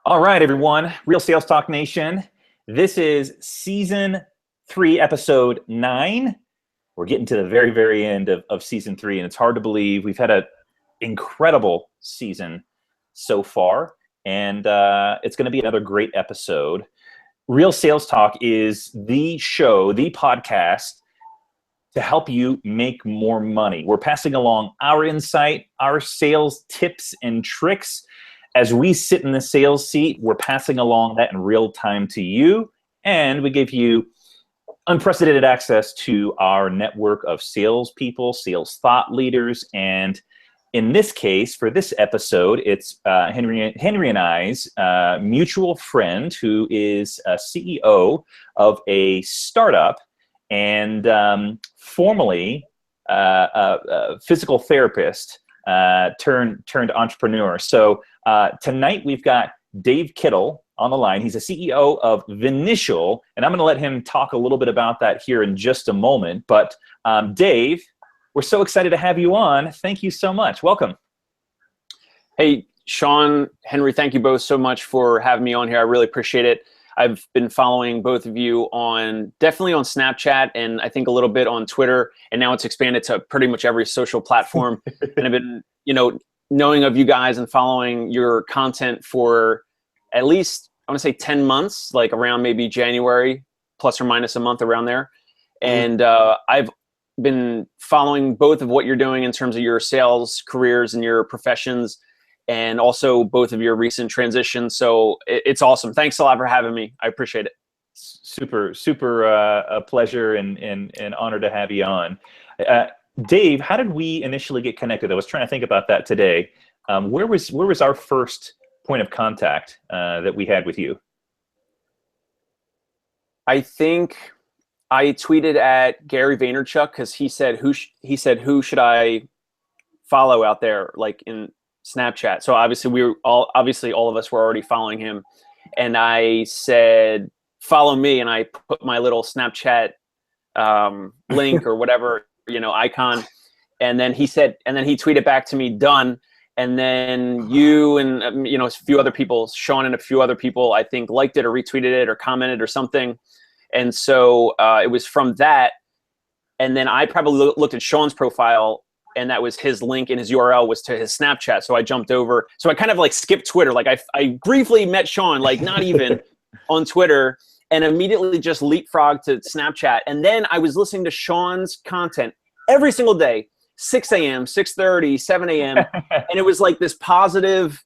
All right, everyone. Real Sales Talk Nation. This is season 3, episode 9. We're getting to the very, very end of season 3, and it's hard to believe. We've had an incredible season so far, and it's going to be another great episode. Real Sales Talk is the show, the podcast to help you make more money. We're passing along our insight, our sales tips and tricks. As we sit in the sales seat, we're passing along that in real time to you, and we give you unprecedented access to our network of salespeople, sales thought leaders, and in this case, for this episode, it's Henry and I's mutual friend who is a CEO of a startup and formerly a physical therapist turned entrepreneur. So tonight we've got Dave Kittle on the line. He's a CEO of Vinitial, and I'm going to let him talk a little bit about that here in just a moment. But Dave, we're so excited to have you on. Thank you so much. Welcome. Hey, Sean, Henry, thank you both so much for having me on here. I really appreciate it. I've been following both of you definitely on Snapchat, and I think a little bit on Twitter, and now it's expanded to pretty much every social platform. And I've been, knowing of you guys and following your content for at least, I want to say 10 months, like around maybe January, plus or minus a month around there. And I've been following both of what you're doing in terms of your sales careers and your professions, and also both of your recent transitions. So it's awesome. Thanks a lot for having me. I appreciate it. Super a pleasure and honor to have you on. Dave, how did we initially get connected? I was trying to think about that today. Where was our first point of contact that we had with you? I think I tweeted at Gary Vaynerchuk because he said who should I follow out there, like in Snapchat. So obviously all of us were already following him, and I said follow me, and I put my little Snapchat link or whatever icon, and then he tweeted back to me done, and then you and a few other people, Sean and a few other people, I think liked it or retweeted it or commented or something, and so it was from that, and then I probably looked at Sean's profile, and that was his link, and his URL was to his Snapchat. So I jumped over. So I kind of like skipped Twitter. Like I briefly met Sean, like not even on Twitter, and immediately just leapfrogged to Snapchat. And then I was listening to Sean's content every single day, 6 a.m., 6:30, 7 a.m. And it was like this positive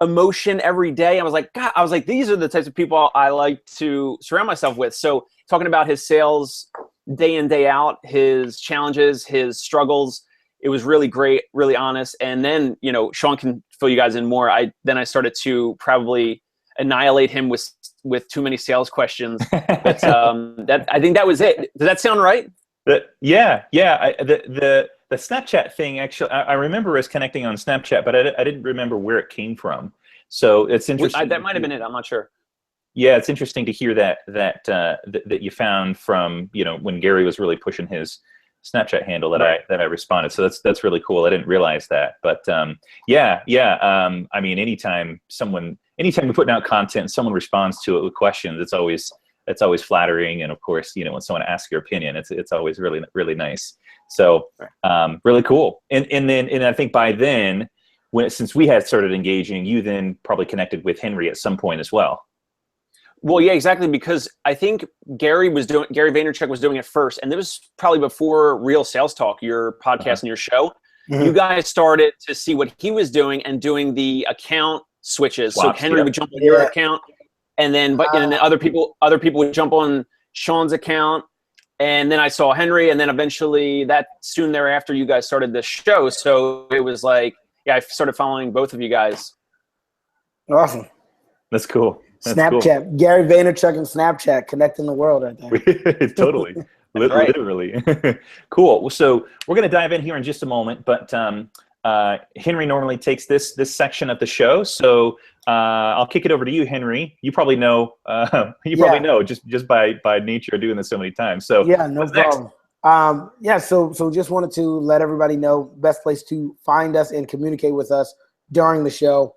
emotion every day. I was like, these are the types of people I like to surround myself with. So talking about his sales day in, day out, his challenges, his struggles, it was really great, really honest. And then, Sean can fill you guys in more. I started to probably annihilate him with too many sales questions. But I think that was it. Does that sound right? Yeah. The Snapchat thing, actually, I remember us connecting on Snapchat, but I didn't remember where it came from. So it's interesting. That might have been it. I'm not sure. Yeah, it's interesting to hear that you found from when Gary was really pushing his Snapchat handle that I responded. So that's really cool. I didn't realize that, but I mean, anytime you're putting out content, and someone responds to it with questions, it's always flattering. And of course, when someone asks your opinion, it's always really, really nice. So really cool. And I think by then, since we had started engaging, you then probably connected with Henry at some point as well. Well, yeah, exactly, because I think Gary Vaynerchuk was doing it first, and it was probably before Real Sales Talk, your podcast and your show. Mm-hmm. You guys started to see what he was doing and doing the account switches. So Henry would jump on your account, and then other people would jump on Sean's account, and then I saw Henry, and then eventually that soon thereafter you guys started this show. So it was like, I started following both of you guys. Awesome. That's cool. Snapchat, cool. Gary Vaynerchuk and Snapchat connecting the world right there. Totally, literally. Cool. So we're going to dive in here in just a moment, but Henry normally takes this section of the show, so I'll kick it over to you, Henry. You probably know. Probably know just by nature of doing this so many times. So yeah, no problem. So just wanted to let everybody know best place to find us and communicate with us during the show.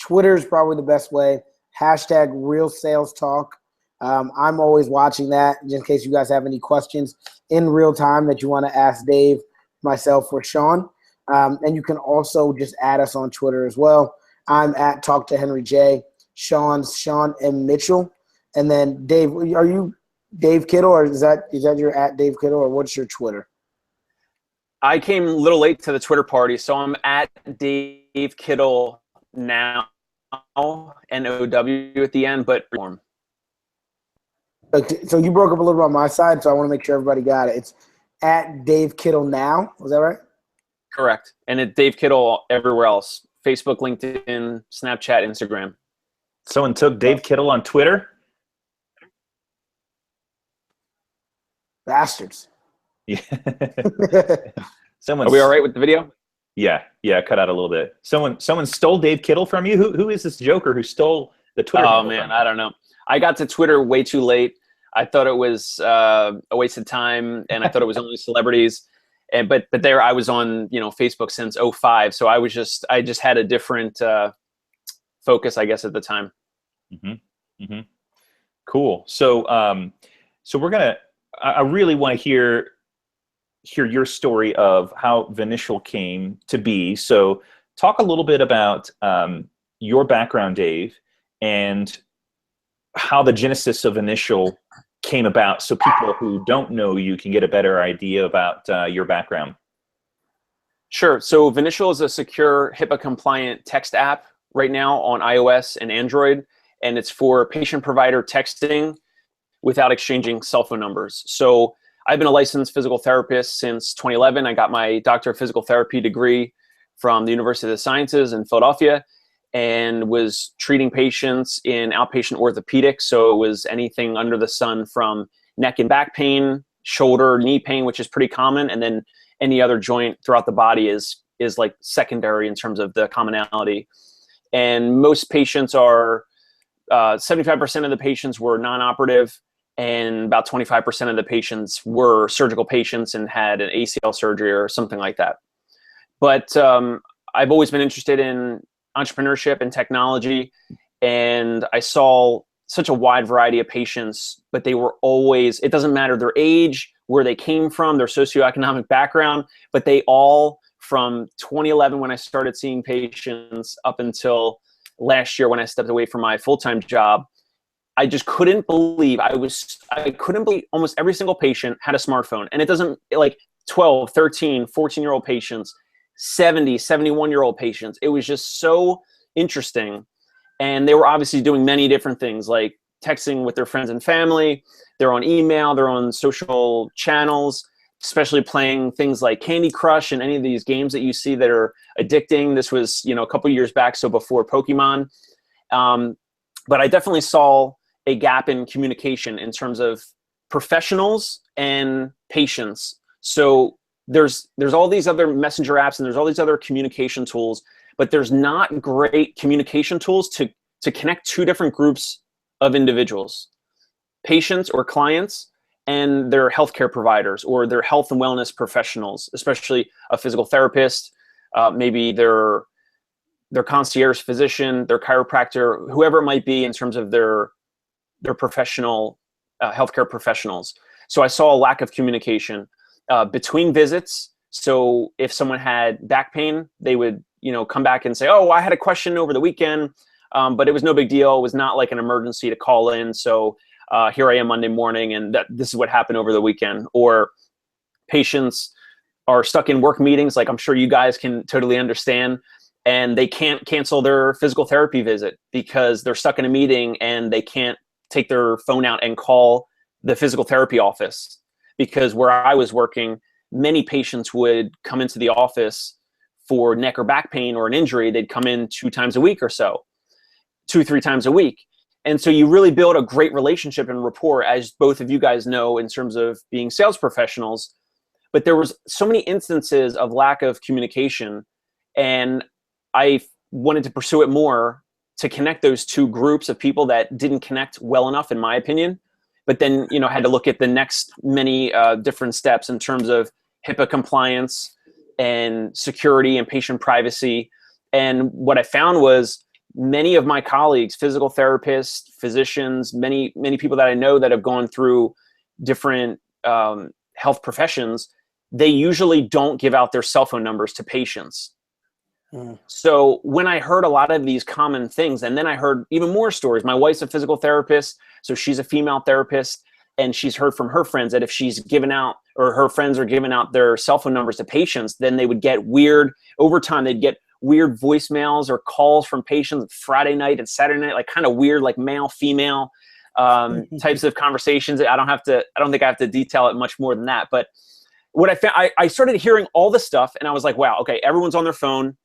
Twitter is probably the best way. Hashtag Real Sales Talk. I'm always watching that just in case you guys have any questions in real time that you want to ask Dave, myself, or Sean. And you can also just add us on Twitter as well. I'm at Talk to Henry J. Sean's Sean M. Mitchell. And then Dave, are you Dave Kittle, or is that your at Dave Kittle, or what's your Twitter? I came a little late to the Twitter party, so I'm at Dave Kittle now, N-O-W at the end, but so you broke up a little bit on my side, so I want to make sure everybody got it. It's at Dave Kittle now. Was that right? Correct. And it's Dave Kittle everywhere else. Facebook, LinkedIn, Snapchat, Instagram. Someone took Dave Kittle on Twitter? Bastards. Yeah. Are we all right with the video? Yeah, cut out a little bit. Someone stole Dave Kittle from you? Who is this joker who stole the Twitter? Oh man, I don't know. I got to Twitter way too late. I thought it was a waste of time, and I thought it was only celebrities. But there I was on Facebook since 2005, so I just had a different focus, I guess, at the time. Mm-hmm. Mm-hmm. Cool. So we're gonna. I really want to hear your story of how Vinitial came to be. So talk a little bit about your background, Dave, and how the genesis of Vinitial came about, so people who don't know you can get a better idea about your background. Sure. So Vinitial is a secure HIPAA-compliant text app right now on iOS and Android, and it's for patient-provider texting without exchanging cell phone numbers. So I've been a licensed physical therapist since 2011. I got my Doctor of Physical Therapy degree from the University of the Sciences in Philadelphia, and was treating patients in outpatient orthopedics. So it was anything under the sun from neck and back pain, shoulder, knee pain, which is pretty common, and then any other joint throughout the body is like secondary in terms of the commonality. And most patients are, 75% of the patients were non-operative, and about 25% of the patients were surgical patients and had an ACL surgery or something like that. But I've always been interested in entrepreneurship and technology, and I saw such a wide variety of patients, but they were always, it doesn't matter their age, where they came from, their socioeconomic background, but they all, from 2011 when I started seeing patients up until last year when I stepped away from my full-time job, I just couldn't believe, I couldn't believe almost every single patient had a smartphone. And it doesn't, like 12, 13, 14-year-old patients, 70, 71-year-old patients. It was just so interesting. And they were obviously doing many different things, like texting with their friends and family. They're on email, they're on social channels, especially playing things like Candy Crush and any of these games that you see that are addicting. This was, a couple years back, so before Pokemon. But I definitely saw a gap in communication in terms of professionals and patients. So there's all these other messenger apps and there's all these other communication tools, but there's not great communication tools to connect two different groups of individuals, patients or clients, and their healthcare providers or their health and wellness professionals, especially a physical therapist, maybe their concierge physician, their chiropractor, whoever it might be in terms of their professional healthcare professionals. So I saw a lack of communication between visits. So if someone had back pain, they would come back and say, oh, I had a question over the weekend, but it was no big deal. It was not like an emergency to call in. So here I am Monday morning, and this is what happened over the weekend. Or patients are stuck in work meetings, like I'm sure you guys can totally understand, and they can't cancel their physical therapy visit because they're stuck in a meeting and they can't take their phone out and call the physical therapy office. Because where I was working, many patients would come into the office for neck or back pain or an injury. They'd come in 2 times a week or so, 2-3 times a week. And so you really build a great relationship and rapport, as both of you guys know, in terms of being sales professionals. But there was so many instances of lack of communication, and I wanted to pursue it more to connect those two groups of people that didn't connect well enough, in my opinion. But then, had to look at the next many different steps in terms of HIPAA compliance and security and patient privacy. And what I found was many of my colleagues, physical therapists, physicians, many people that I know that have gone through different health professions, they usually don't give out their cell phone numbers to patients. So when I heard a lot of these common things, and then I heard even more stories. My wife's a physical therapist, so she's a female therapist, and she's heard from her friends that if she's given out, or her friends are giving out their cell phone numbers to patients, then they would get weird, over time they'd get weird voicemails or calls from patients Friday night and Saturday night, like kind of weird, like male, female types of conversations. I don't think I have to detail it much more than that. But what I found, I started hearing all this stuff, and I was like, wow, okay, everyone's on their phone.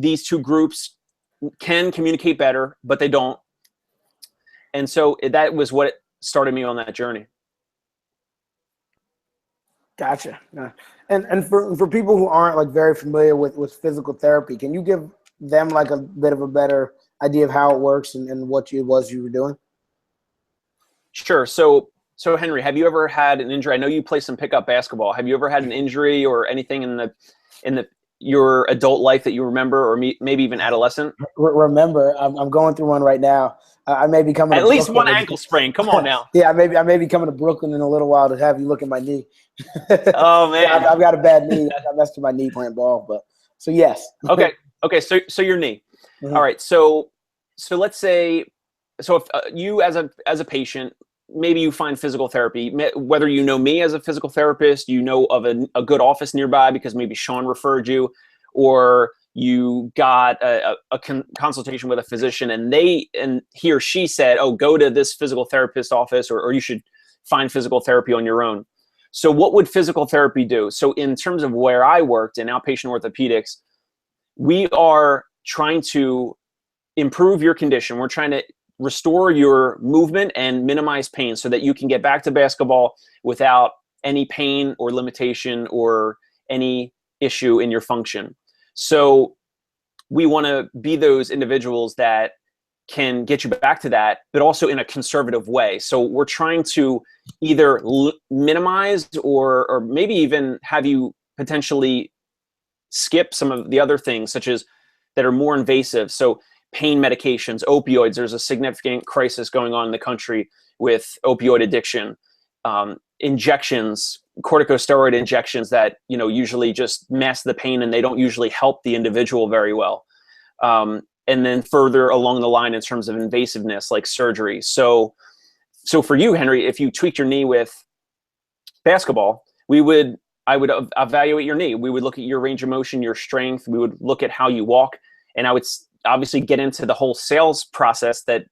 These two groups can communicate better, but they don't. And so that was what started me on that journey. Gotcha. And for people who aren't like very familiar with physical therapy, can you give them like a bit of a better idea of how it works and what it was you were doing? Sure. So Henry, have you ever had an injury? I know you play some pickup basketball. Have you ever had an injury or anything in your adult life that you remember, or maybe even adolescent? Remember, I'm going through one right now. I may be coming at to least Brooklyn. One ankle sprain. Come on now. Yeah, I may be coming to Brooklyn in a little while to have you look at my knee. Oh man, yeah, I've got a bad knee. I got messed with my knee playing ball, but so yes. Okay. So your knee. Mm-hmm. All right. So let's say, if you as a patient, maybe you find physical therapy, whether you know me as a physical therapist, you know of a good office nearby because maybe Sean referred you, or you got a consultation with a physician and he or she said, oh, go to this physical therapist office, or you should find physical therapy on your own. So what would physical therapy do? So in terms of where I worked in outpatient orthopedics, we are trying to improve your condition. We're trying to restore your movement and minimize pain so that you can get back to basketball without any pain or limitation or any issue in your function. So we want to be those individuals that can get you back to that, but also in a conservative way. So we're trying to either minimize or maybe even have you potentially skip some of the other things, such as that are more invasive. So pain medications, opioids, there's a significant crisis going on in the country with opioid addiction, injections, corticosteroid injections that, usually just mask the pain and they don't usually help the individual very well. And then further along the line in terms of invasiveness, like surgery. So for you, Henry, if you tweaked your knee with basketball, I would evaluate your knee. We would look at your range of motion, your strength. We would look at how you walk, and I would obviously get into the whole sales process that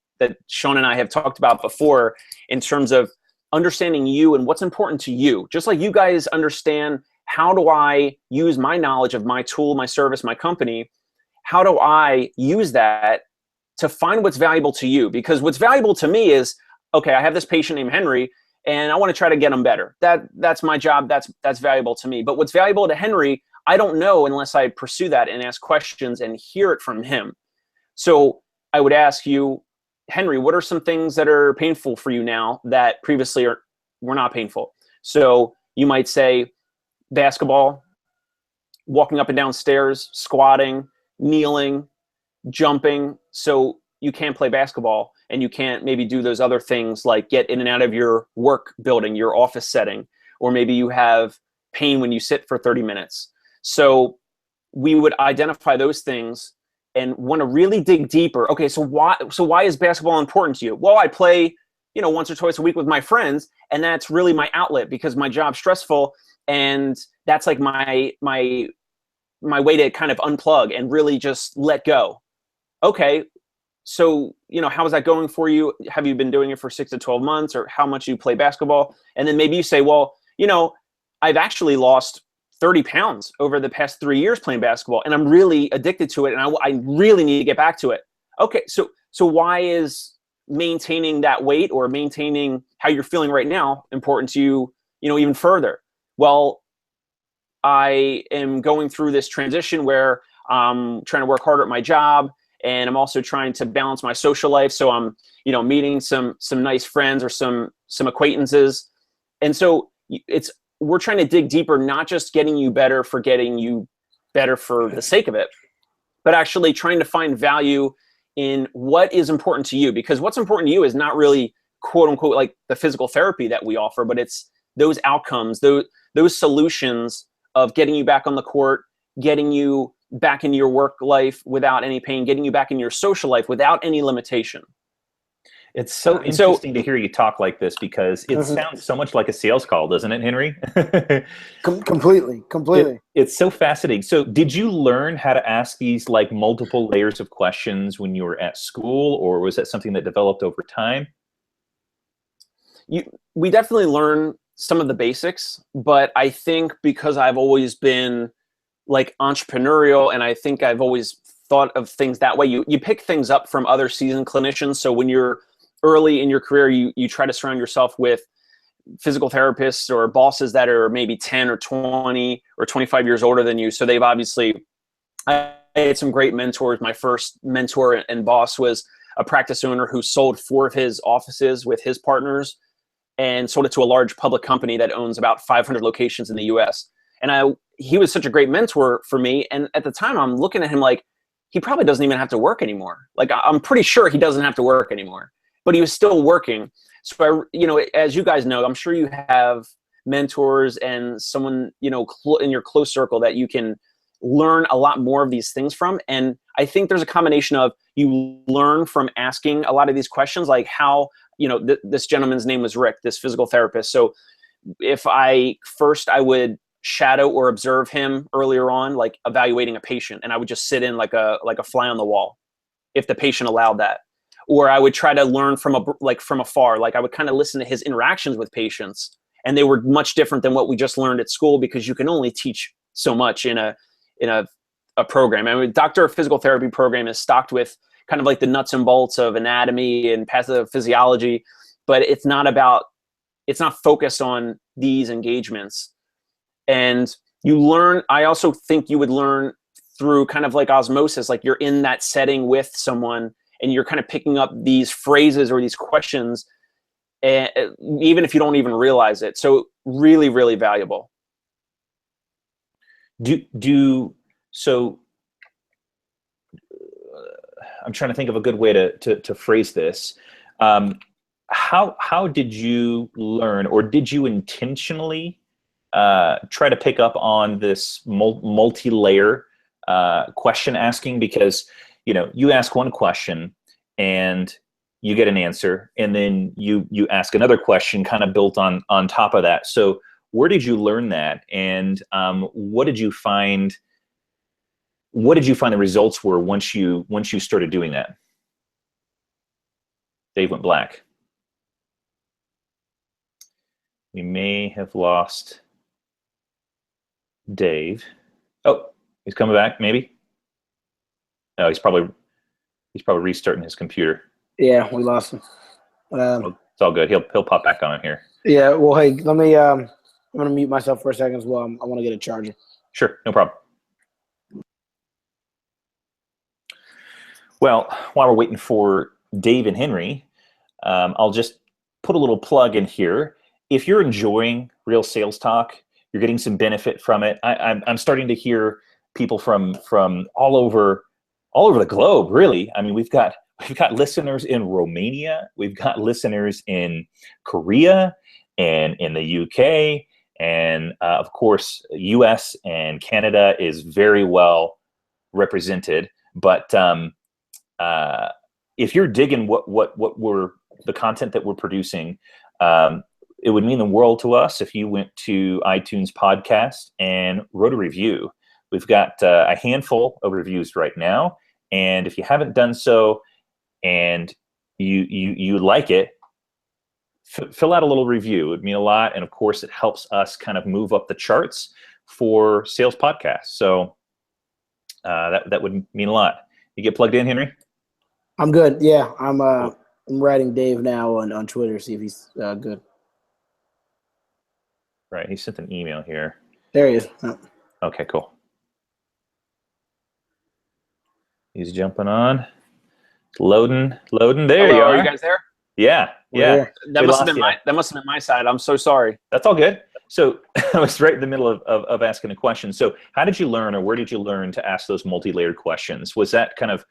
Sean and I have talked about before, in terms of understanding you and what's important to you. Just like you guys understand, how do I use my knowledge of my tool, my service, my company? How do I use that to find what's valuable to you? Because what's valuable to me is, okay, I have this patient named Henry and I want to try to get him better. That's my job. That's valuable to me. But what's valuable to Henry, I don't know unless I pursue that and ask questions and hear it from him. So I would ask you, Henry, what are some things that are painful for you now that previously were not painful? So you might say basketball, walking up and down stairs, squatting, kneeling, jumping. So you can't play basketball and you can't maybe do those other things like get in and out of your work building, your office setting, or maybe you have pain when you sit for 30 minutes. So we would identify those things and want to really dig deeper. Okay, so why is basketball important to you? Well, I play, once or twice a week with my friends, and that's really my outlet because my job's stressful, and that's like my way to kind of unplug and really just let go. Okay, so how is that going for you? Have you been doing it for 6 to 12 months, or how much you play basketball? And then maybe you say, well, I've actually lost 30 pounds over the past 3 years playing basketball, and I'm really addicted to it, and I really need to get back to it. Okay, so why is maintaining that weight or maintaining how you're feeling right now important to you, even further? Well, I am going through this transition where I'm trying to work harder at my job, and I'm also trying to balance my social life. So I'm, meeting some nice friends or some acquaintances, and so we're trying to dig deeper, not just getting you better for getting you better for the sake of it, but actually trying to find value in what is important to you, because what's important to you is not really quote unquote like the physical therapy that we offer, but it's those outcomes, those solutions of getting you back on the court, getting you back into your work life without any pain, getting you back in your social life without any limitation. It's so interesting to hear you talk like this, because it sounds so much like a sales call, doesn't it, Henry? Completely. It's so fascinating. So did you learn how to ask these like multiple layers of questions when you were at school, or was that something that developed over time? We definitely learn some of the basics, but I think because I've always been like entrepreneurial, and I think I've always thought of things that way, you pick things up from other seasoned clinicians. So when you're early in your career, you try to surround yourself with physical therapists or bosses that are maybe 10 or 20 or 25 years older than you. So they've obviously, I had some great mentors. My first mentor and boss was a practice owner who sold 4 of his offices with his partners and sold it to a large public company that owns about 500 locations in the US. And he was such a great mentor for me. And at the time I'm looking at him like, he probably doesn't even have to work anymore. Like, I'm pretty sure he doesn't have to work anymore, but he was still working. So, as you guys know, I'm sure you have mentors and someone, in your close circle that you can learn a lot more of these things from. And I think there's a combination of you learn from asking a lot of these questions, like how, this gentleman's name was Rick, this physical therapist. So if I would shadow or observe him earlier on, like evaluating a patient, and I would just sit in like a fly on the wall if the patient allowed that. Or I would try to learn from afar, like I would kind of listen to his interactions with patients, and they were much different than what we just learned at school, because you can only teach so much in a program. I mean, Doctor of Physical Therapy program is stocked with kind of like the nuts and bolts of anatomy and pathophysiology, but it's not focused on these engagements. And I also think you would learn through kind of like osmosis, like you're in that setting with someone and you're kind of picking up these phrases or these questions, even if you don't even realize it. So really, really valuable. So I'm trying to think of a good way to phrase this. How did you learn, or did you intentionally try to pick up on this multi-layer question asking? Because you ask one question and you get an answer, and then you ask another question kind of built on top of that. So where did you learn that, and what did you find the results were once you started doing that? Dave went black. We may have lost Dave. Oh, he's coming back, maybe. No, he's probably restarting his computer. Yeah, we lost him. Well, it's all good. He'll pop back on here. Yeah. Well, hey, let me. I'm gonna mute myself for a second as well. I want to get a charger. Sure, no problem. Well, while we're waiting for Dave and Henry, I'll just put a little plug in here. If you're enjoying Real Sales Talk, you're getting some benefit from it. I'm starting to hear people from all over the globe, really. I mean, we've got listeners in Romania, we've got listeners in Korea and in the UK, and of course, US and Canada is very well represented. But if you're digging what we're the content that we're producing, it would mean the world to us if you went to iTunes podcast and wrote a review. We've got a handful of reviews right now, and if you haven't done so and you like it, fill out a little review. It would mean a lot, and of course it helps us kind of move up the charts for sales podcasts. So that would mean a lot. You get plugged in, Henry? I'm good. Yeah, I'm writing Dave now on Twitter, see if he's good. Right, he sent an email here. There he is. Oh. Okay, cool. He's jumping on. Loading. There Hello, you are. Are you guys there? Yeah. That must have been my side. I'm so sorry. That's all good. So I was right in the middle of asking a question. So how did you learn, or where did you learn to ask those multi-layered questions? Was that kind of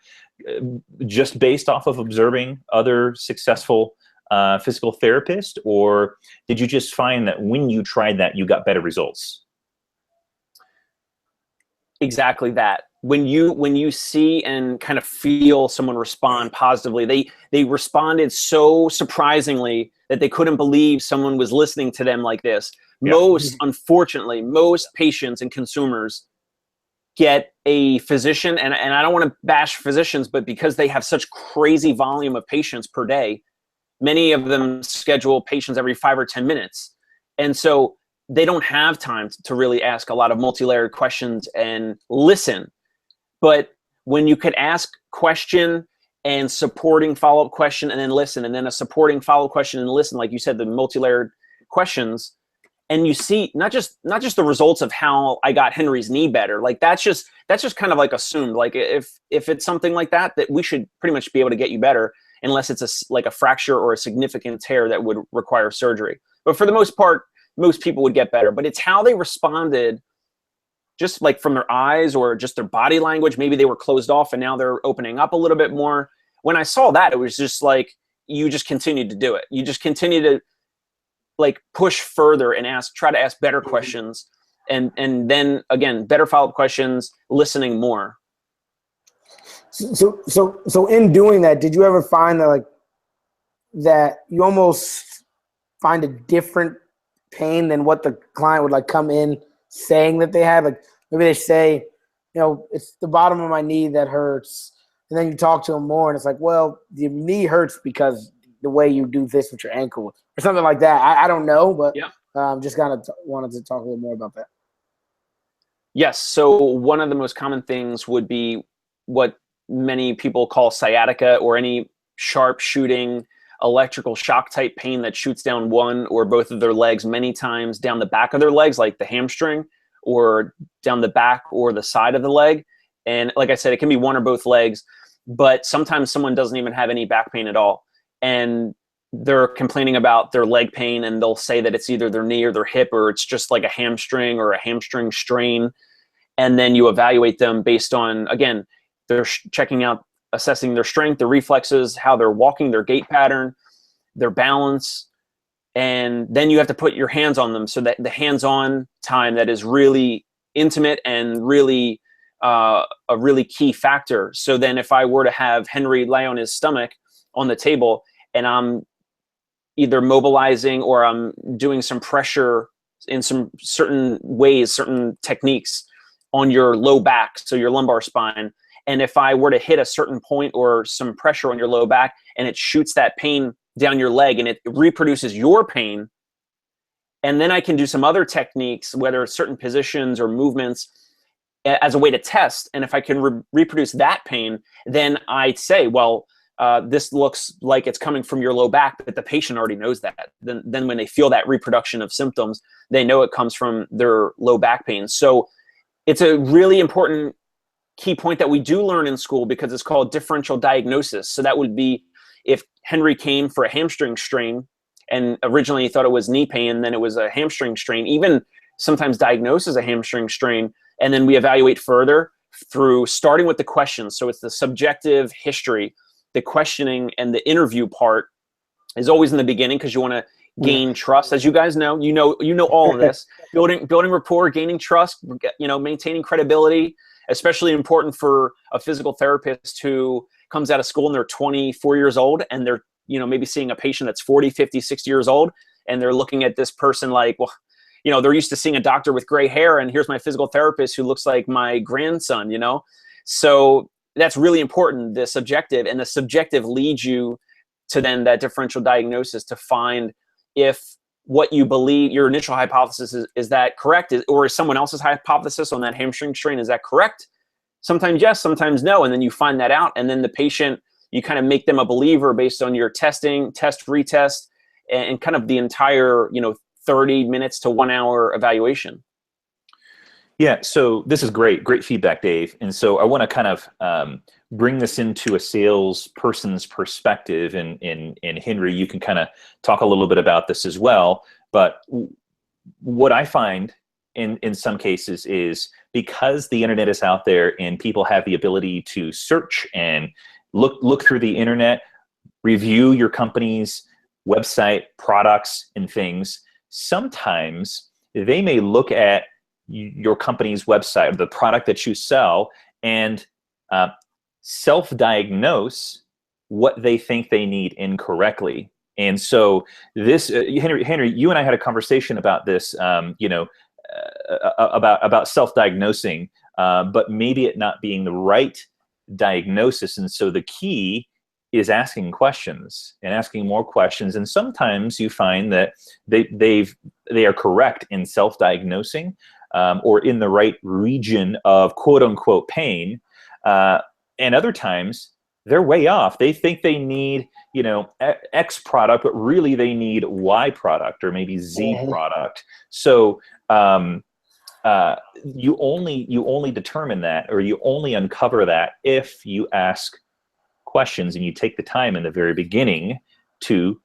just based off of observing other successful physical therapists, or did you just find that when you tried that, you got better results? Exactly that. When you see and kind of feel someone respond positively, they responded so surprisingly that they couldn't believe someone was listening to them like this. Yeah. Unfortunately, most patients and consumers get a physician, and I don't want to bash physicians, but because they have such crazy volume of patients per day, many of them schedule patients every 5 or 10 minutes. And so they don't have time to really ask a lot of multi-layered questions and listen. But when you could ask question and supporting follow-up question and then listen, and then a supporting follow-up question and listen, like you said, the multi-layered questions, and you see not just the results of how I got Henry's knee better, like that's just kind of like assumed. Like if it's something like that we should pretty much be able to get you better, unless it's like a fracture or a significant tear that would require surgery. But for the most part, most people would get better. But it's how they responded, just like from their eyes or just their body language. Maybe they were closed off and now they're opening up a little bit more. When I saw that, it was just like, you just continued to do it. You just continue to like push further and try to ask better questions. And then again, better follow-up questions, listening more. So in doing that, did you ever find that you almost find a different pain than what the client would like come in saying that they had? Like maybe they say, it's the bottom of my knee that hurts, and then you talk to them more and it's like, well, the knee hurts because the way you do this with your ankle or something like that. I don't know, but yeah. Just kind of wanted to talk a little more about that. Yes. So one of the most common things would be what many people call sciatica, or any sharp shooting electrical shock type pain that shoots down one or both of their legs, many times down the back of their legs, like the hamstring, or down the back or the side of the leg. And like I said, it can be one or both legs, but sometimes someone doesn't even have any back pain at all, and they're complaining about their leg pain, and they'll say that it's either their knee or their hip, or it's just like a hamstring or a hamstring strain. And then you evaluate them based on, again, they're checking out, assessing their strength, their reflexes, how they're walking, their gait pattern, their balance. And then you have to put your hands on them, so that the hands-on time, that is really intimate and really a really key factor. So then if I were to have Henry lay on his stomach on the table, and I'm either mobilizing or I'm doing some pressure in some certain ways, certain techniques on your low back, so your lumbar spine, and if I were to hit a certain point or some pressure on your low back, and it shoots that pain down your leg and it reproduces your pain, and then I can do some other techniques, whether it's certain positions or movements, as a way to test. And if I can reproduce that pain, then I'd say, well, this looks like it's coming from your low back, but the patient already knows that. Then when they feel that reproduction of symptoms, they know it comes from their low back pain. So it's a really important key point that we do learn in school, because it's called differential diagnosis. So that would be if Henry came for a hamstring strain, and originally he thought it was knee pain, then it was a hamstring strain, even sometimes diagnosed as a hamstring strain. And then we evaluate further through starting with the questions. So it's the subjective history, the questioning, and the interview part is always in the beginning, because you want to gain trust. As you guys know, you know all of this. building rapport, gaining trust, maintaining credibility, especially important for a physical therapist who comes out of school and they're 24 years old, and they're maybe seeing a patient that's 40, 50, 60 years old, and they're looking at this person like, well, they're used to seeing a doctor with gray hair, and here's my physical therapist who looks like my grandson, So that's really important, the subjective, and the subjective leads you to then that differential diagnosis to find if what you believe, your initial hypothesis is that correct, or is someone else's hypothesis on that hamstring strain, is that correct? Sometimes yes, sometimes no. And then you find that out, and then the patient, you kind of make them a believer based on your testing, test, retest, and kind of the entire, 30 minutes to 1 hour evaluation. Yeah, so this is great feedback, Dave. And so I want to kind of bring this into a salesperson's perspective. And Henry, you can kind of talk a little bit about this as well. But what I find in some cases is, because the internet is out there and people have the ability to search and look through the internet, review your company's website, products, and things. Sometimes they may look at your company's website or the product that you sell and self-diagnose what they think they need incorrectly. And so this, Henry, you and I had a conversation about this, about self-diagnosing, but maybe it not being the right diagnosis. And so the key is asking questions and asking more questions. And sometimes you find that they are correct in self-diagnosing, or in the right region of quote unquote pain. And other times they're way off. They think they need, X product, but really they need Y product or maybe Z product. So you only determine that, or you only uncover that if you ask questions and you take the time in the very beginning to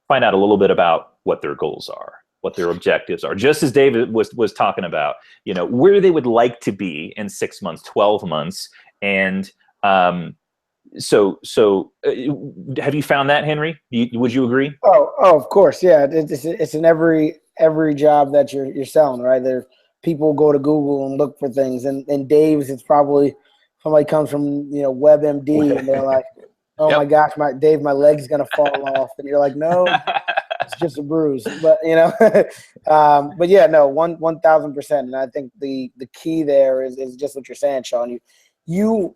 find out a little bit about what their goals are, what their objectives are. Just as David was talking about, where they would like to be in 6 months, 12 months. And so have you found that, Henry? Would you agree? Oh, of course. Yeah. It's in every job that you're selling, right? There's people go to Google and look for things, and Dave's, it's probably somebody comes from, WebMD, and they're like, oh my gosh, my leg's going to fall off. And you're like, no, it's just a bruise. But, but yeah, no, 1,000%. And I think the key there is just what you're saying, Sean. You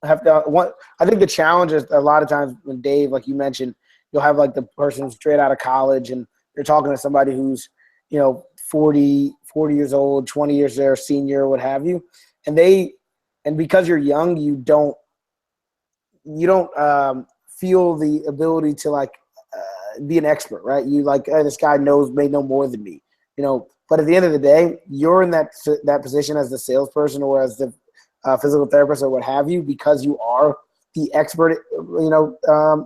have to, I think the challenge is a lot of times when Dave, like you mentioned, you'll have like the person straight out of college and you're talking to somebody who's, 40 years old, 20 years their senior, what have you. And because you're young, you don't feel the ability to be an expert, right? You hey, this guy may know more than me, but at the end of the day, you're in that position as the salesperson or as the physical therapist or what have you, because you are the expert,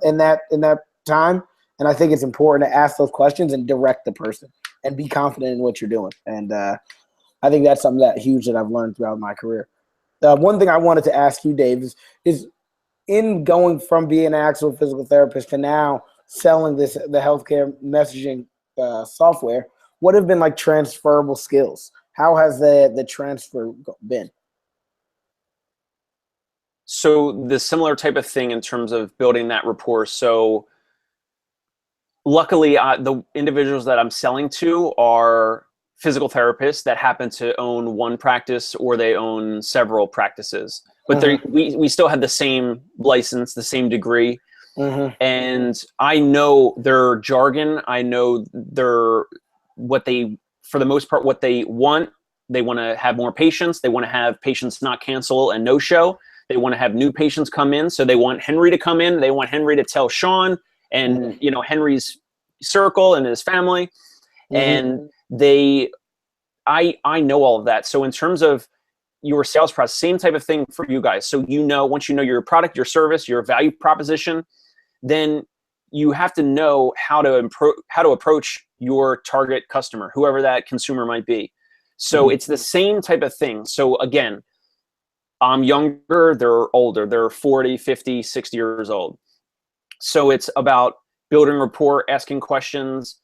in that time. And I think it's important to ask those questions and direct the person and be confident in what you're doing. And I think that's something huge that I've learned throughout my career. One thing I wanted to ask you, Dave, is in going from being an actual physical therapist to now selling the healthcare messaging software, what have been transferable skills? How has the transfer been? So the similar type of thing in terms of building that rapport. So luckily, the individuals that I'm selling to are physical therapists that happen to own one practice or they own several practices. But we still have the same license, the same degree. And I know their jargon. I know for the most part, what they want. They want to have more patients. They want to have patients not cancel and no show. They want to have new patients come in. So they want Henry to come in. They want Henry to tell Sean and, Henry's circle and his family. And I know all of that. So in terms of your sales process, same type of thing for you guys. So, once you know your product, your service, your value proposition, then you have to know how to approach your target customer, whoever that consumer might be. So it's the same type of thing. So again, I'm younger, they're older, they're 40, 50, 60 years old. So it's about building rapport, asking questions,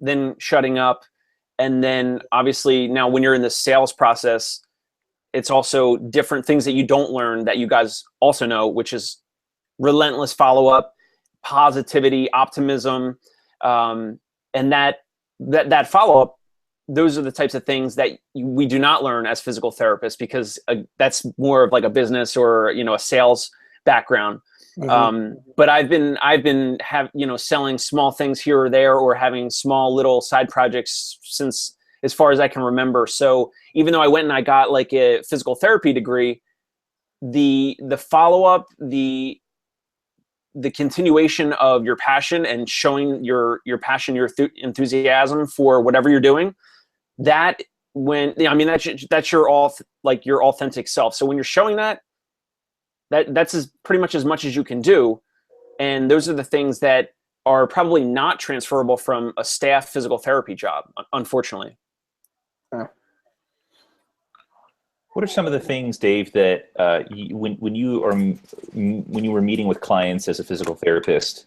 then shutting up. And then obviously now when you're in the sales process, it's also different things that you don't learn that you guys also know, which is relentless follow-up, positivity, optimism, and that follow-up. Those are the types of things that we do not learn as physical therapists, because that's more of a business or a sales background. But I've been selling small things here or there, or having small little side projects since as far as I can remember. So even though I went and I got a physical therapy degree, the follow-up, the continuation of your passion and showing your passion, your enthusiasm for whatever you're doing, that's your your authentic self. So when you're showing that's pretty much as much as you can do. And those are the things that are probably not transferable from a staff physical therapy job, unfortunately. What are some of the things, Dave, that when you were meeting with clients as a physical therapist,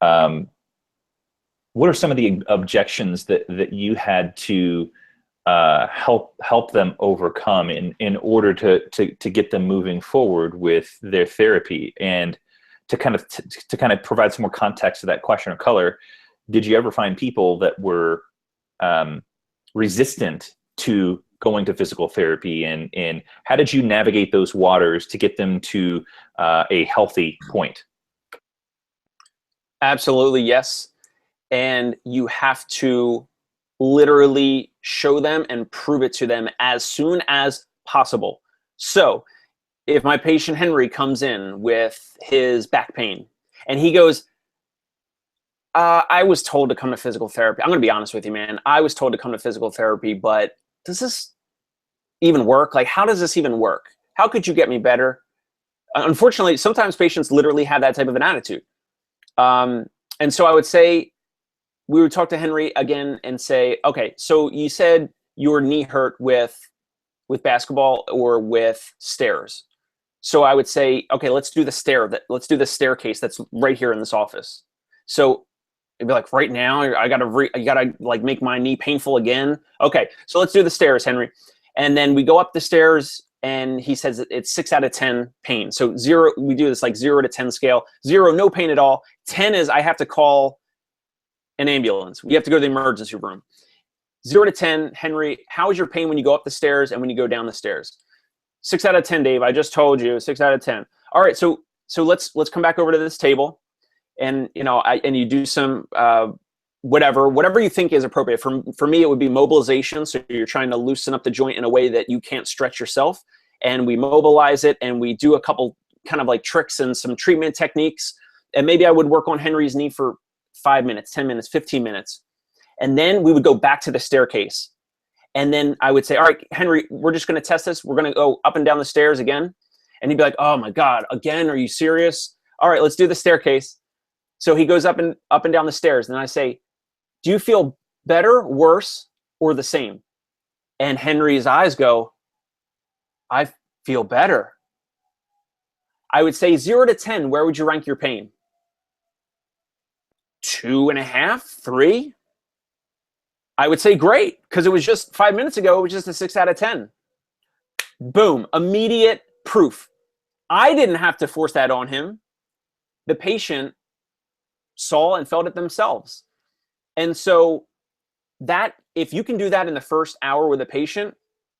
what are some of the objections that you had to help them overcome in order to get them moving forward with their therapy? And to kind of provide some more context to that question or color, did you ever find people that were resistant to going to physical therapy, and how did you navigate those waters to get them to a healthy point? Absolutely, yes. And you have to literally show them and prove it to them as soon as possible. So if my patient Henry comes in with his back pain and he goes, I was told to come to physical therapy. I'm going to be honest with you, man. I was told to come to physical therapy, but does this even work? Like, how does this even work? How could you get me better? Unfortunately, sometimes patients literally have that type of an attitude. And so I would say, we would talk to Henry again and say, okay, so you said your knee hurt with basketball or with stairs. So I would say, okay, let's do the staircase that's right here in this office. So it'd be like, right now, I gotta like make my knee painful again. Okay, so let's do the stairs, Henry. And then we go up the stairs, and he says it's 6 out of 10 pain. So 0, we do this like 0 to 10 scale. 0, no pain at all. 10 is I have to call an ambulance. We have to go to the emergency room. 0 to 10, Henry, how is your pain when you go up the stairs and when you go down the stairs? 6 out of 10, Dave. I just told you, 6 out of 10. All right, so let's come back over to this table, and and you do some whatever you think is appropriate. For me, it would be mobilization. So you're trying to loosen up the joint in a way that you can't stretch yourself, and we mobilize it, and we do a couple kind of like tricks and some treatment techniques, and maybe I would work on Henry's knee for 5 minutes, 10 minutes, 15 minutes. And then we would go back to the staircase. And then I would say, all right, Henry, we're just going to test this. We're going to go up and down the stairs again. And he'd be like, oh my God, again? Are you serious? All right, let's do the staircase. So he goes up and down the stairs. And I say, do you feel better, worse, or the same? And Henry's eyes go, I feel better. I would say 0 to 10, where would you rank your pain? 2.5, 3. I would say great, because it was just 5 minutes ago, it was just a 6 out of 10. Boom, immediate proof. I didn't have to force that on him. The patient saw and felt it themselves. And so that, if you can do that in the first hour with a patient,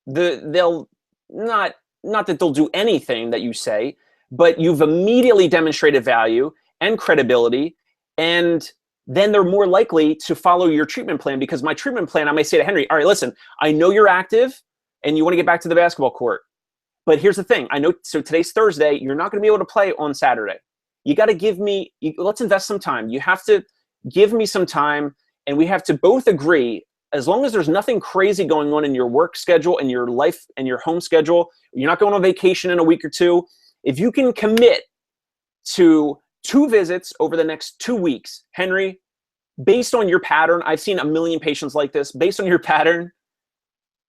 they'll not that they'll do anything that you say, but you've immediately demonstrated value and credibility, and then they're more likely to follow your treatment plan, because my treatment plan, I may say to Henry, all right, listen, I know you're active and you want to get back to the basketball court, but here's the thing. I know, so today's Thursday, you're not going to be able to play on Saturday. You got to give me, let's invest some time. You have to give me some time, and we have to both agree, as long as there's nothing crazy going on in your work schedule and your life and your home schedule, you're not going on vacation in a week or two. If you can commit to 2 visits over the next 2 weeks, Henry, based on your pattern, I've seen a million patients like this, based on your pattern,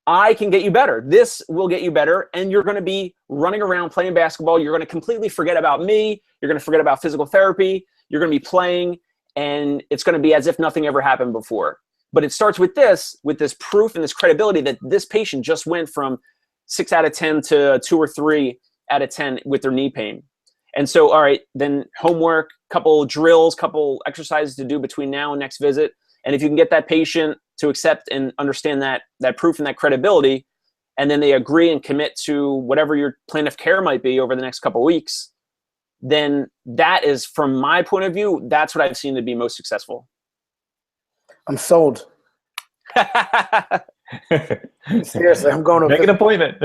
I can get you better. This will get you better, and you're going to be running around playing basketball. You're going to completely forget about me. You're going to forget about physical therapy. You're going to be playing, and it's going to be as if nothing ever happened before. But it starts with this proof and this credibility that this patient just went from 6 out of 10 to 2 or 3 out of 10 with their knee pain. And so, all right, then homework, couple drills, couple exercises to do between now and next visit. And if you can get that patient to accept and understand that proof and that credibility, and then they agree and commit to whatever your plan of care might be over the next couple of weeks, then that is, from my point of view, that's what I've seen to be most successful. I'm sold. Seriously, I'm going to make an appointment.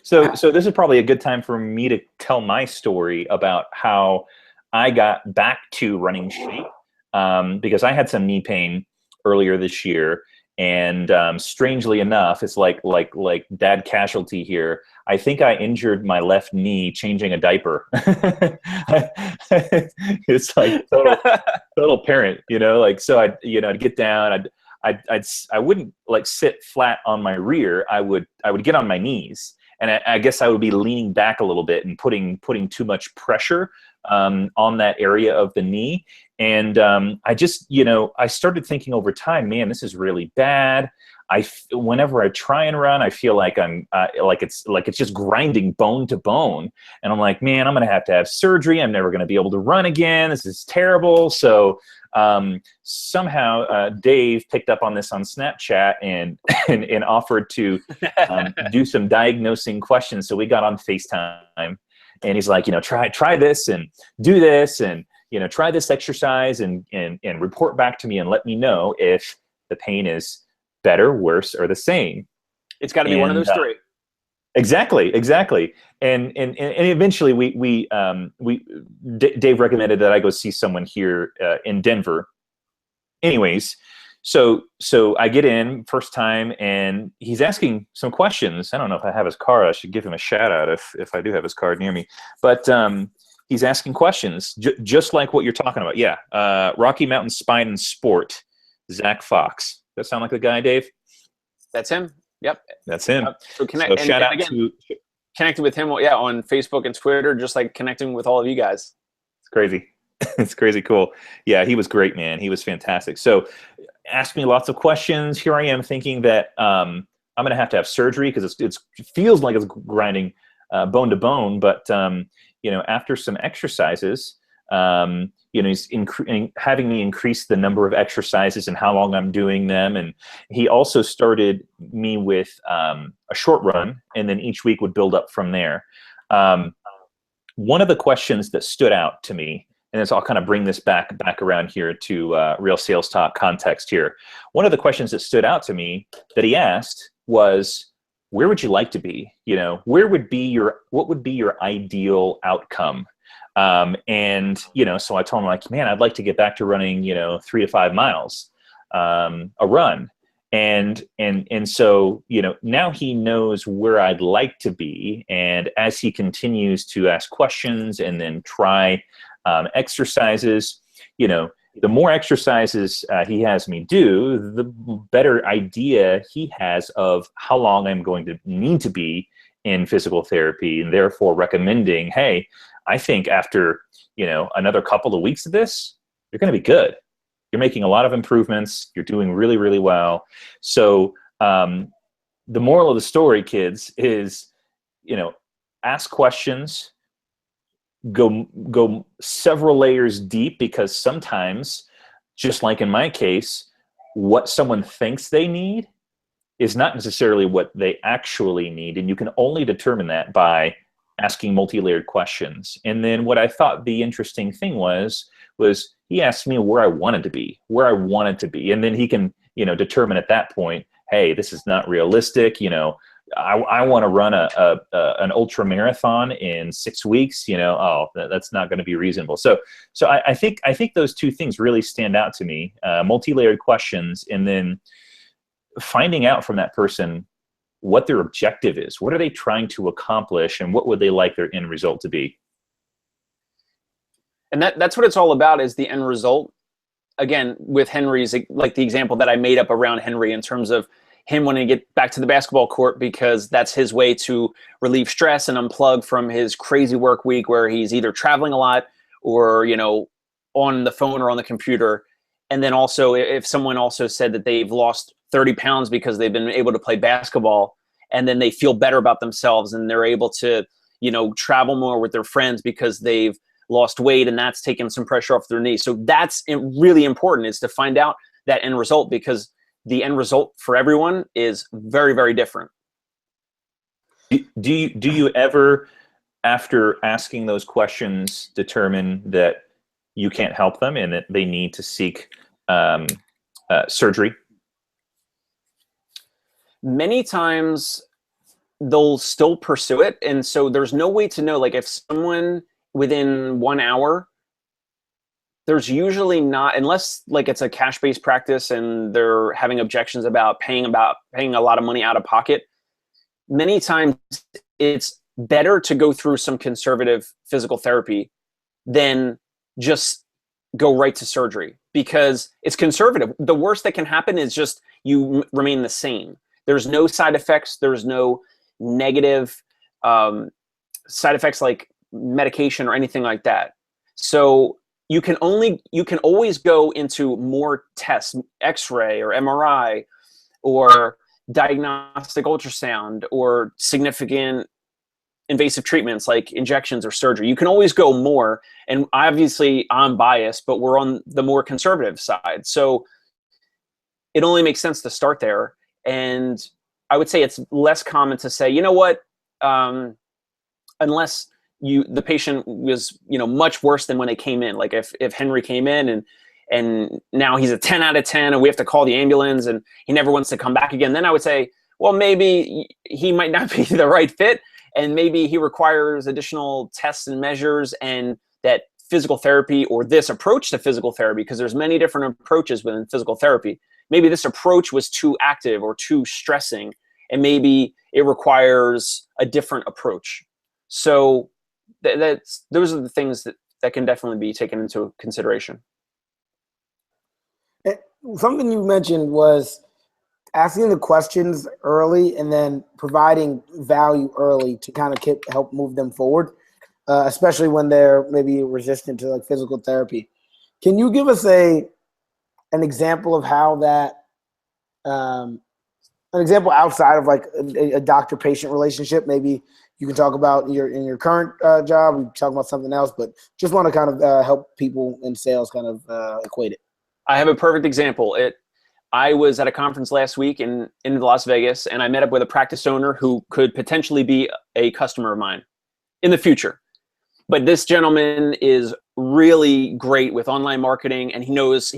So this is probably a good time for me to tell my story about how I got back to running shape, because I had some knee pain earlier this year, and strangely enough, it's like dad casualty here. I think I injured my left knee changing a diaper. It's like total parent, like, so I'd get down, I wouldn't like sit flat on my rear. I would get on my knees, and I guess I would be leaning back a little bit and putting too much pressure on that area of the knee. And I just, I started thinking over time, man, this is really bad. Whenever I try and run, I feel like it's just grinding bone to bone. And I'm like, man, I'm going to have surgery. I'm never going to be able to run again. This is terrible. So somehow Dave picked up on this on Snapchat and offered to do some diagnosing questions. So we got on FaceTime, and he's like, try this and do this, and try this exercise and report back to me and let me know if the pain is better, worse, or the same. It's got to be one of those three. Exactly. And eventually Dave recommended that I go see someone here in Denver. Anyways, so I get in first time, and he's asking some questions. I don't know if I have his card. I should give him a shout out if I do have his card near me. But he's asking questions just like what you're talking about. Yeah. Rocky Mountain Spine and Sport, Zach Fox. That sound like the guy, Dave? That's him. Yep. That's him. So shout out to connecting with him, on Facebook and Twitter, just like connecting with all of you guys. It's crazy. It's crazy cool. Yeah, he was great, man. He was fantastic. So asked me lots of questions. Here I am thinking that I'm going to have surgery because it feels like it's grinding bone to bone. But, after some exercises, he's having me increase the number of exercises and how long I'm doing them. And he also started me with a short run, and then each week would build up from there. One of the questions that stood out to me, and so I'll kind of bring this back around here to Real Sales Talk context here. One of the questions that stood out to me that he asked was, where would you like to be? What would be your ideal outcome? And so I told him, like, man, I'd like to get back to running, 3 to 5 miles, a run. And so, now he knows where I'd like to be. And as he continues to ask questions and then try exercises, the more exercises he has me do, the better idea he has of how long I'm going to need to be in physical therapy, and therefore recommending, hey, I think after, another couple of weeks of this, you're going to be good. You're making a lot of improvements. You're doing really, really well. So the moral of the story, kids, is, ask questions, go several layers deep, because sometimes, just like in my case, what someone thinks they need is not necessarily what they actually need. And you can only determine that by asking multi-layered questions. And then what I thought the interesting thing was he asked me where I wanted to be. And then he can, determine at that point, hey, this is not realistic. I want to run an ultra marathon in 6 weeks, that's not going to be reasonable. So I think those two things really stand out to me, multi-layered questions, and then finding out from that person what their objective is. What are they trying to accomplish, and what would they like their end result to be? And that's what it's all about, is the end result. Again, with Henry's, like the example that I made up around Henry in terms of him wanting to get back to the basketball court because that's his way to relieve stress and unplug from his crazy work week where he's either traveling a lot or, on the phone or on the computer. And then also, if someone also said that they've lost 30 pounds because they've been able to play basketball, and then they feel better about themselves and they're able to, travel more with their friends because they've lost weight, and that's taken some pressure off their knees. So that's really important, is to find out that end result, because the end result for everyone is very, very different. Do you ever, after asking those questions, determine that you can't help them and that they need to seek surgery? Many times they'll still pursue it. And so there's no way to know, like, if someone within 1 hour, there's usually not, unless like it's a cash-based practice and they're having objections about paying a lot of money out of pocket. Many times it's better to go through some conservative physical therapy than just go right to surgery, because it's conservative. The worst that can happen is just you remain the same. There's no side effects. There's no negative side effects like medication or anything like that. So you can always go into more tests, X-ray or MRI or diagnostic ultrasound or significant invasive treatments like injections or surgery. You can always go more. And obviously I'm biased, but we're on the more conservative side. So it only makes sense to start there. And I would say it's less common to say, you know what, unless the patient was, much worse than when they came in. Like if Henry came in and now he's a 10 out of 10 and we have to call the ambulance and he never wants to come back again, then I would say, well, maybe he might not be the right fit. And maybe he requires additional tests and measures, and that physical therapy, or this approach to physical therapy, because there's many different approaches within physical therapy. Maybe this approach was too active or too stressing, and maybe it requires a different approach. So those are the things that can definitely be taken into consideration. Something you mentioned was asking the questions early and then providing value early to kind of help move them forward, especially when they're maybe resistant to like physical therapy. Can you give us an example of how that, an example outside of like a doctor-patient relationship? Maybe you can talk about in your current job, we talk about something else, but just want to kind of help people in sales kind of equate it. I have a perfect example. I was at a conference last week in Las Vegas, and I met up with a practice owner who could potentially be a customer of mine in the future. But this gentleman is really great with online marketing, and he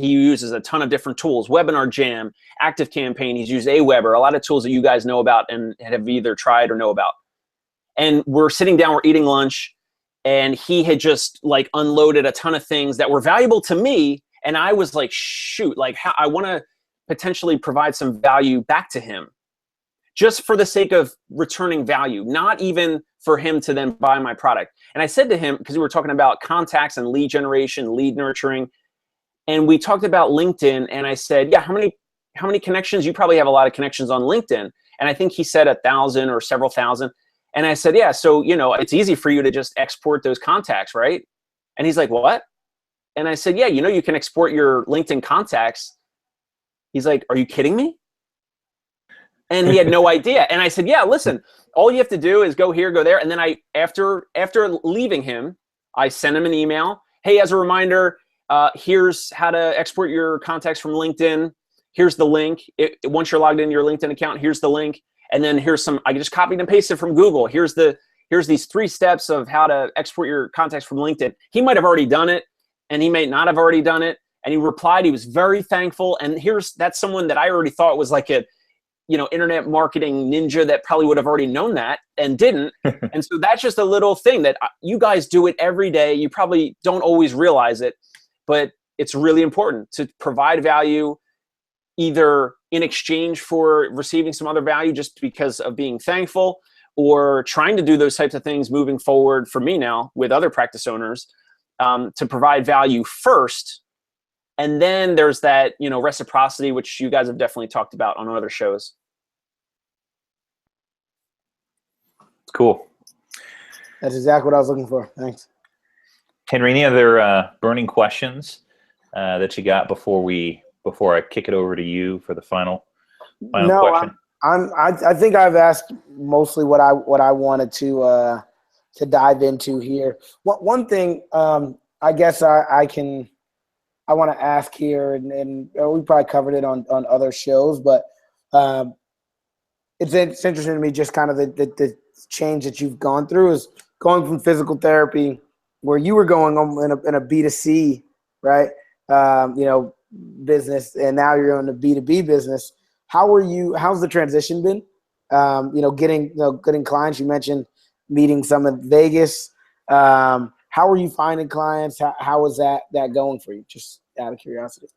uses a ton of different tools: Webinar Jam, Active Campaign. He's used Aweber, a lot of tools that you guys know about and have either tried or know about. And we're sitting down, we're eating lunch, and he had just like unloaded a ton of things that were valuable to me. And I was like, shoot, like I want to potentially provide some value back to him, just for the sake of returning value, not even for him to then buy my product. And I said to him, because we were talking about contacts and lead generation, lead nurturing, and we talked about LinkedIn, and I said, yeah, how many connections? You probably have a lot of connections on LinkedIn. And I think he said 1,000 or several thousand. And I said, yeah, so, it's easy for you to just export those contacts, right? And he's like, what? And I said, yeah, you can export your LinkedIn contacts. He's like, are you kidding me? And he had no idea. And I said, yeah, listen, all you have to do is go here, go there. And then after leaving him, I sent him an email. Hey, as a reminder, here's how to export your contacts from LinkedIn. Here's the link. Once you're logged into your LinkedIn account, here's the link. And then I just copied and pasted from Google. Here's these 3 steps of how to export your contacts from LinkedIn. He might have already done it, and he may not have already done it. And he replied, he was very thankful. And that's someone that I already thought was like a, internet marketing ninja that probably would have already known that and didn't. And so that's just a little thing that you guys do it every day. You probably don't always realize it, but it's really important to provide value, either in exchange for receiving some other value just because of being thankful, or trying to do those types of things moving forward for me now with other practice owners, to provide value first. And then there's that, reciprocity, which you guys have definitely talked about on other shows. Cool. That's exactly what I was looking for. Thanks. Henry, any other burning questions that you got before I kick it over to you for the final question? I think I've asked mostly what I wanted to dive into here. One thing I guess I want to ask here, and we probably covered it on other shows, but it's interesting to me just kind of the change that you've gone through, is going from physical therapy, where you were going on in a B2C, right? Business, and now you're in a B2B business. How's the transition been? Getting clients. You mentioned meeting some in Vegas. How are you finding clients? How is that going for you? Just out of curiosity.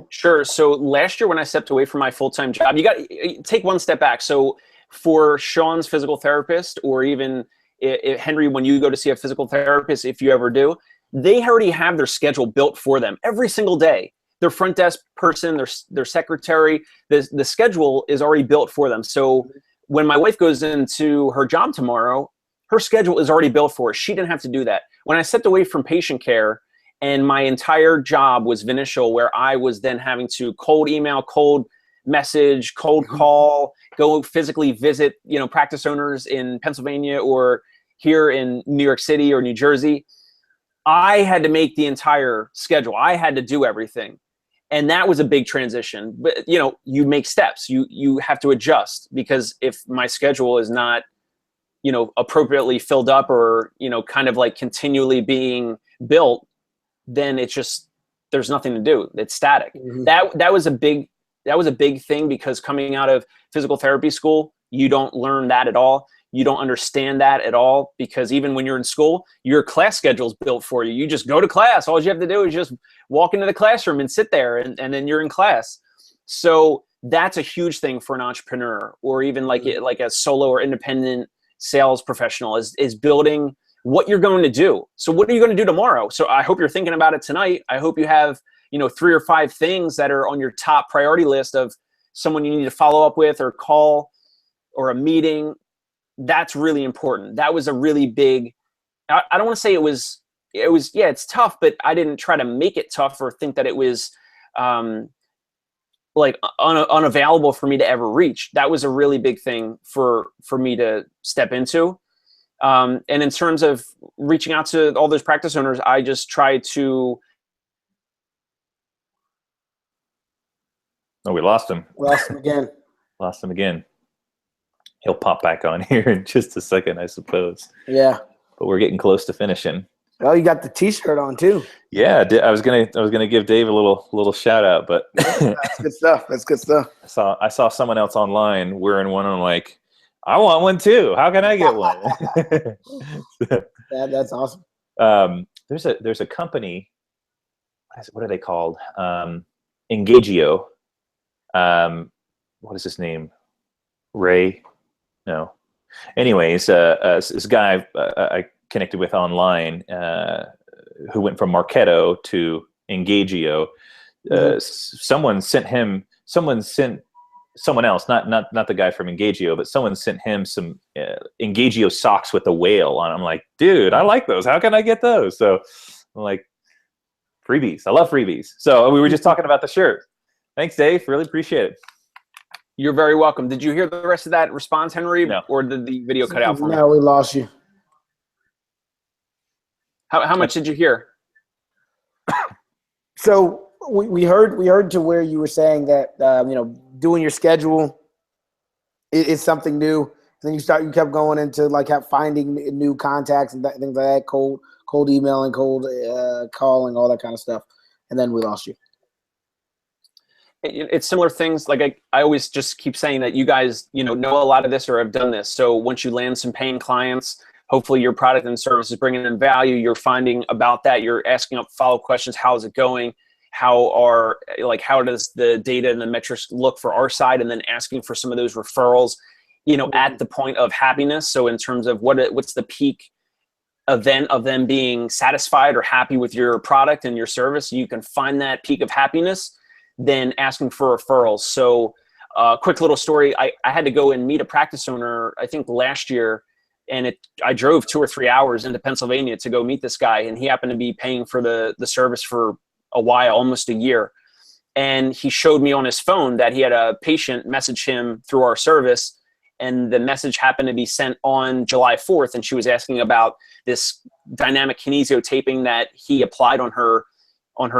Sure. So last year when I stepped away from my full-time job, you got to take one step back. So for Sean's physical therapist, or even Henry, when you go to see a physical therapist, if you ever do, they already have their schedule built for them every single day. Their front desk person, their secretary, the schedule is already built for them. So when my wife goes into her job tomorrow, her schedule is already built for her. She didn't have to do that. When I stepped away from patient care and my entire job was Vinitial, where I was then having to cold email, cold message, cold call, go physically visit, practice owners in Pennsylvania or here in New York City or New Jersey, I had to make the entire schedule. I had to do everything. And that was a big transition. But, you make steps. You have to adjust, because if my schedule is not, appropriately filled up or, kind of like continually being built, then it's just, there's nothing to do. It's static. That was a big thing, because coming out of physical therapy school, you don't learn that at all. You don't understand that at all, because even when you're in school, your class schedule is built for you. You just go to class. All you have to do is just walk into the classroom and sit there, and then you're in class. So that's a huge thing for an entrepreneur, or even like a solo or independent sales professional, is building what you're going to do. So what are you going to do tomorrow? So I hope you're thinking about it tonight. I hope you have 3 or 5 things that are on your top priority list of someone you need to follow up with or call, or a meeting. That's really important. That was a really big, I don't want to say it was, yeah, it's tough, but I didn't try to make it tough or think that it was like unavailable for me to ever reach. That was a really big thing for me to step into. And in terms of reaching out to all those practice owners, I just tried to. Oh, we lost him. Lost him again. He'll pop back on here in just a second, I suppose. Yeah. But we're getting close to finishing. Oh, you got the T-shirt on too. Yeah, I was gonna give Dave a little shout out, but that's good stuff. That's good stuff. I saw someone else online wearing one, and I'm like, I want one too. How can I get one? That's awesome. There's a company. What are they called? Engagio. What is his name? Ray? No. Anyways, this guy I connected with online who went from Marketo to Engagio. Someone sent someone else, not the guy from Engagio, but someone sent him some Engagio socks with a whale on. I'm like, dude, I like those. How can I get those? So I'm like, freebies. I love freebies. So we were just talking about the shirt. Thanks, Dave. Really appreciate it. You're very welcome. Did you hear the rest of that response, Henry? No. Or did the video cut out for me? No, we lost you. How much did you hear? So we heard to where you were saying that doing your schedule is something new. And then you kept going into like finding new contacts and things like that, cold emailing, cold calling, all that kind of stuff. And then we lost you. It's similar things. Like I always just keep saying that you guys, know a lot of this or have done this. So once you land some paying clients, hopefully your product and service is bringing in value. You're finding about that. You're asking up follow-up questions. How is it going? How does the data and the metrics look for our side? And then asking for some of those referrals, at the point of happiness. So in terms of what's the peak event of them being satisfied or happy with your product and your service, you can find that peak of happiness, then asking for referrals. So quick little story. I had to go and meet a practice owner, I think last year, and I drove 2 or 3 hours into Pennsylvania to go meet this guy, and he happened to be paying for the service for a while, almost a year. And he showed me on his phone that he had a patient message him through our service, and the message happened to be sent on July 4th, and she was asking about this dynamic kinesio taping that he applied on her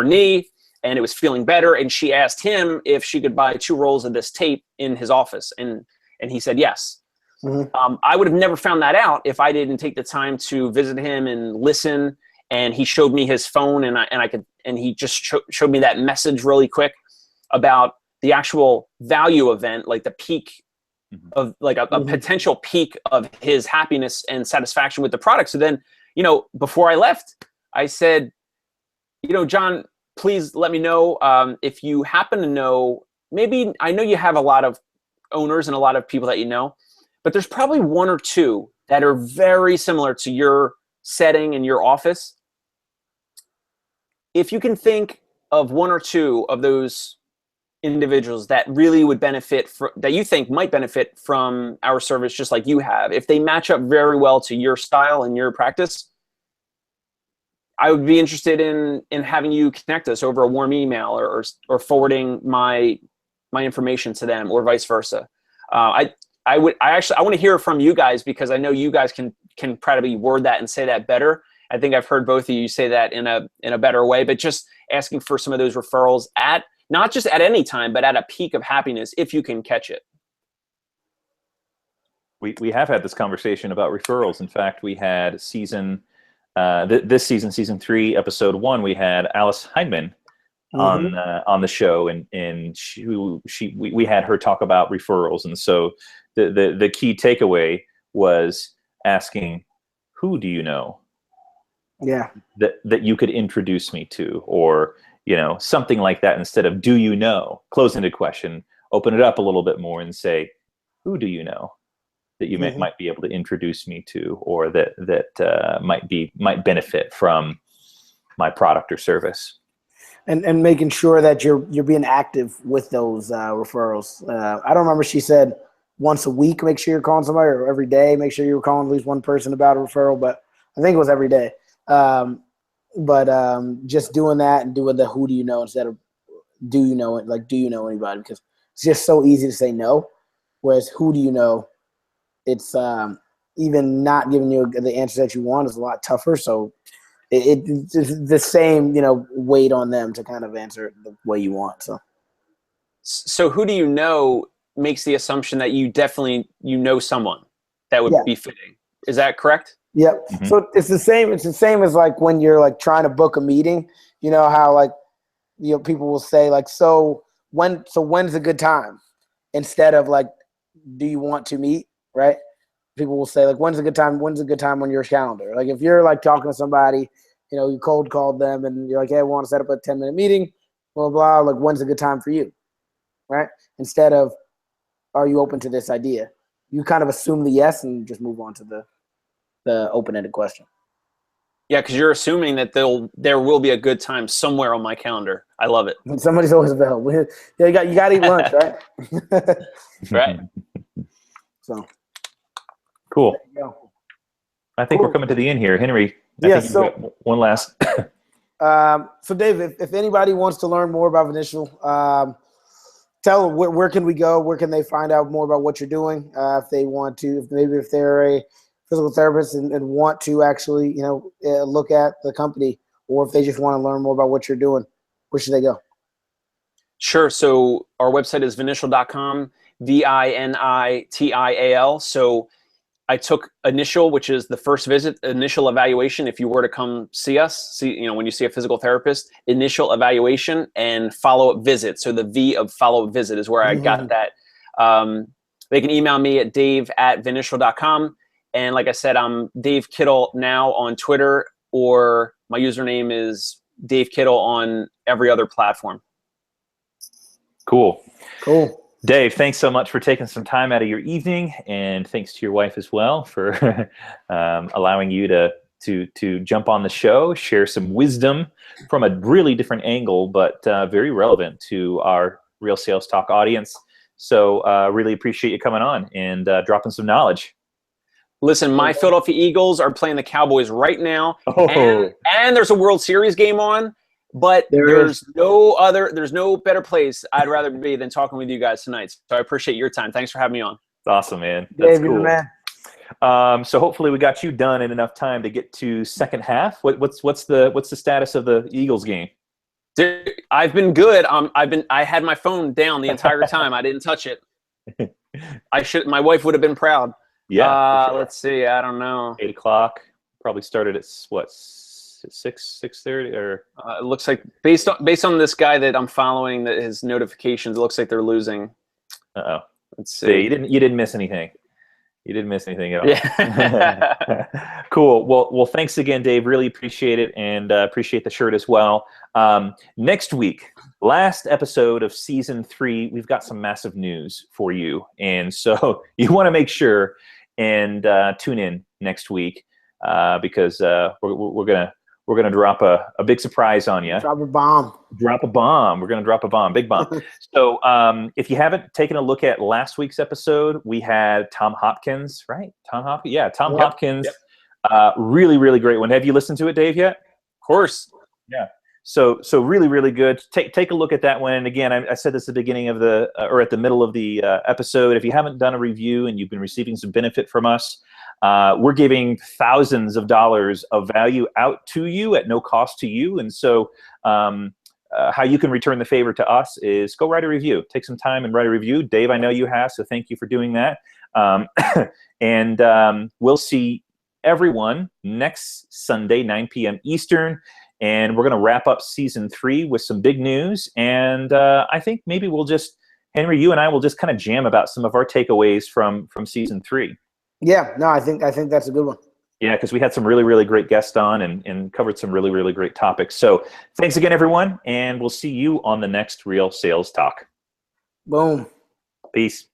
knee, and it was feeling better. And she asked him if she could buy 2 rolls of this tape in his office, and he said yes. Mm-hmm. I would have never found that out if I didn't take the time to visit him and listen. And he showed me his phone, and he just showed me that message really quick about the actual value event, like the peak of like a potential peak of his happiness and satisfaction with the product. So then, before I left, I said, John, please let me know if you happen to know, maybe I know you have a lot of owners and a lot of people that but there's probably one or two that are very similar to your setting in your office. If you can think of one or two of those individuals that really would benefit that you think might benefit from our service, just like you have, if they match up very well to your style and your practice, I would be interested in having you connect us over a warm email or forwarding my information to them, or vice versa. I want to hear from you guys, because I know you guys can probably word that and say that better. I think I've heard both of you say that in a better way, but just asking for some of those referrals at, not just at any time, but at a peak of happiness, if you can catch it. We have had this conversation about referrals. In fact, we had this season, season 3, episode 1, we had Alice Heineman on the show, and we had her talk about referrals. And so the key takeaway was asking, who do you know? Yeah. That you could introduce me to, or something like that, instead of do you know, close-ended question. Open it up a little bit more and say, who do you know that you might be able to introduce me to, or that might benefit from my product or service. And making sure that you're being active with those referrals. I don't remember, she said once a week make sure you're calling somebody, or every day make sure you're calling at least one person about a referral, but I think it was every day. Just doing that and doing the who do you know instead of do you know it, like do you know anybody, because it's just so easy to say no, whereas who do you know, it's even not giving you the answer that you want is a lot tougher. So it's the same weight on them to kind of answer it the way you want. So who do you know makes the assumption that you definitely know someone that would be fitting. Is that correct? Yep. Mm-hmm. So it's the same as like when you're like trying to book a meeting, how people will say like, when's a good time, instead of like, do you want to meet, right? People will say like, when's a good time on your calendar? Like if you're like talking to somebody, you cold called them and you're like, hey, I want to set up a 10-minute meeting, blah, blah, like when's a good time for you, right? Instead of, are you open to this idea? You kind of assume the yes and just move on to the open-ended question. Yeah, because you're assuming that there will be a good time somewhere on my calendar. I love it. Somebody's always available. You got to eat lunch, right? Right. So cool. I think we're coming to the end here, Henry. I think you've got one last. So Dave, if anybody wants to learn more about Vinitial, tell them where can we go? Where can they find out more about what you're doing? If they want to, if they're a physical therapist and want to actually, look at the company, or if they just want to learn more about what you're doing, where should they go? Sure. So our website is vinitial.com, VINITIAL. So I took initial, which is the first visit, initial evaluation. If you were to come see us, when you see a physical therapist, initial evaluation and follow-up visit. So the V of follow-up visit is where I got that. They can email me at dave@vinitial.com. And like I said, I'm Dave Kittle now on Twitter, or my username is Dave Kittle on every other platform. Cool. Dave, thanks so much for taking some time out of your evening, and thanks to your wife as well for allowing you to jump on the show, share some wisdom from a really different angle, but very relevant to our Real Sales Talk audience. So really appreciate you coming on and dropping some knowledge. Listen, my Philadelphia Eagles are playing the Cowboys right now, and there's a World Series game on. But there's no better place I'd rather be than talking with you guys tonight. So I appreciate your time. Thanks for having me on. Awesome, man. That's Dave, cool. Man. So hopefully we got you done in enough time to get to second half. What's the status of the Eagles game? Dude, I've been good. I had my phone down the entire time. I didn't touch it. My wife would have been proud. Yeah. Sure. Let's see. I don't know. 8 o'clock. Probably started at what? 6:30 or it looks like based on this guy that I'm following, that his notifications, it looks like they're losing. Let's see. You didn't miss anything. You didn't miss anything at all. Yeah. Cool. Well, thanks again, Dave. Really appreciate it, and appreciate the shirt as well. Next week, last episode of season 3, we've got some massive news for you, and so you want to make sure and tune in next week because we're gonna drop a big surprise on you. Drop a bomb. Drop a bomb. We're going to drop a bomb, big bomb. So if you haven't taken a look at last week's episode, we had Tom Hopkins, right? Tom Hopkins. Yeah, Tom Hopkins. Yep. Really, really great one. Have you listened to it, Dave, yet? Of course. Yeah. So really, really good. Take a look at that one. And again, I said this at the beginning of or at the middle of the episode. If you haven't done a review and you've been receiving some benefit from us, we're giving thousands of dollars of value out to you at no cost to you. And so how you can return the favor to us is go write a review. Take some time and write a review. Dave, I know you have, so thank you for doing that. And we'll see everyone next Sunday, 9 p.m. Eastern. And we're going to wrap up season 3 with some big news. And I think maybe we'll just, Henry, you and I will just kind of jam about some of our takeaways from season 3. Yeah, no, I think that's a good one. Yeah, because we had some really, really great guests on and covered some really, really great topics. So thanks again, everyone. And we'll see you on the next Real Sales Talk. Boom. Peace.